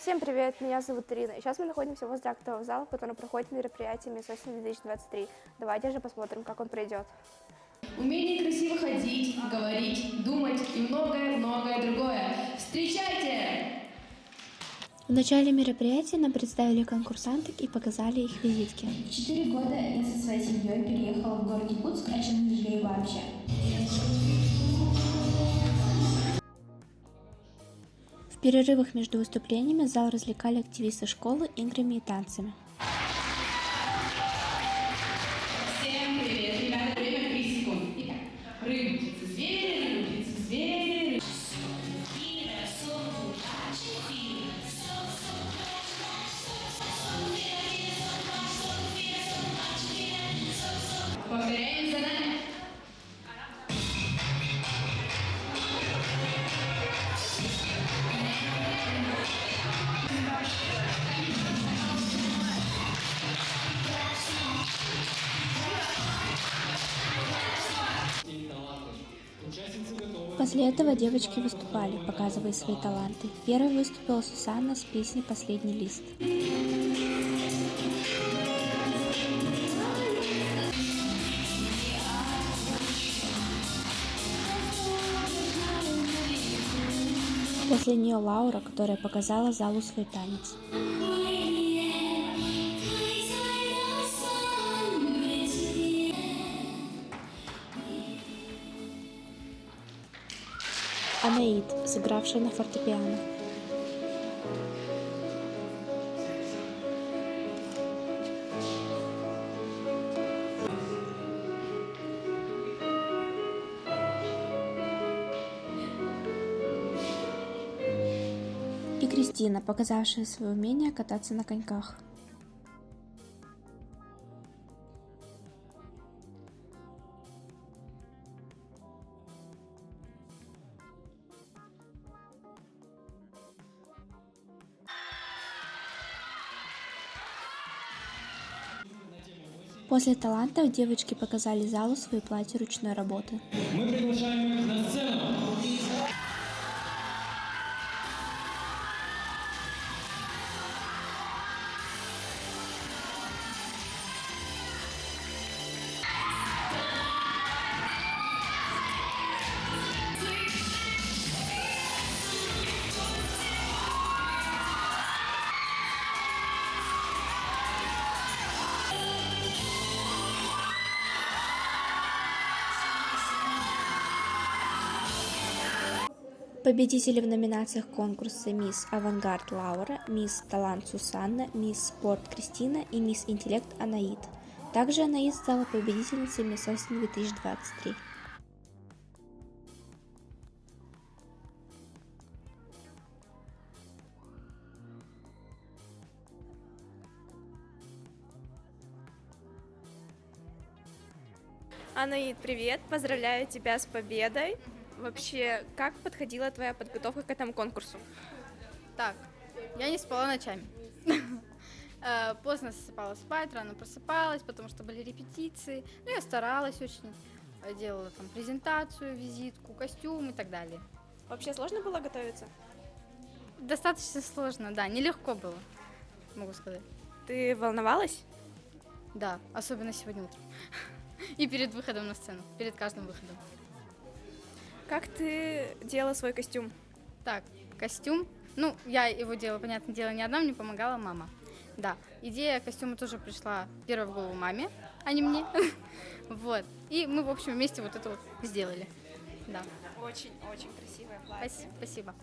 Всем привет, меня зовут Ирина, и сейчас мы находимся возле актового зала, в котором проходит мероприятие Miss Осень 2023. Давайте же посмотрим, как он пройдет. Умение красиво ходить, говорить, думать и многое-многое другое. Встречайте! В начале мероприятия нам представили конкурсанток и показали их визитки. В 4 года я со своей семьей переехала в город Якутск, о чем не жалею вообще. В перерывах между выступлениями зал развлекали активисты школы играми и танцами. Всем привет, ребята, время 3 секунды. Итак, рыба, птица, звери, рыба, птица, звери. Повторяем за нами. После этого девочки выступали, показывая свои таланты. Первой выступила Сусанна с песней «Последний лист». После нее Лаура, которая показала залу свой танец. Анаит, сыгравшая на фортепиано. И Кристина, показавшая свое умение кататься на коньках. После талантов девочки показали залу свои платья ручной работы. Мы приглашаем их на сцену. Победители в номинациях конкурса «Мисс Авангард» Лаура, «Мисс Талант» Сусанна, «Мисс Спорт» Кристина и «Мисс Интеллект» Анаит. Также Анаит стала победительницей «Мисс Осень 2023». Анаит, привет, поздравляю тебя с победой. Вообще, как подходила твоя подготовка к этому конкурсу? Так, я не спала ночами. Поздно засыпала спать, рано просыпалась, потому что были репетиции. Ну, я старалась очень, делала там презентацию, визитку, костюм и так далее. Вообще сложно было готовиться? Достаточно сложно, да, нелегко было, могу сказать. Ты волновалась? Да, особенно сегодня утром. И перед выходом на сцену, перед каждым выходом. Как ты делала свой костюм? Так, костюм. Ну, я его делала, понятное дело, не одна, мне помогала мама. Да, идея костюма тоже пришла первой в голову маме, а не мне. Вот. И мы, в общем, вместе вот это вот сделали. Да. Очень-очень красивое платье. Спасибо.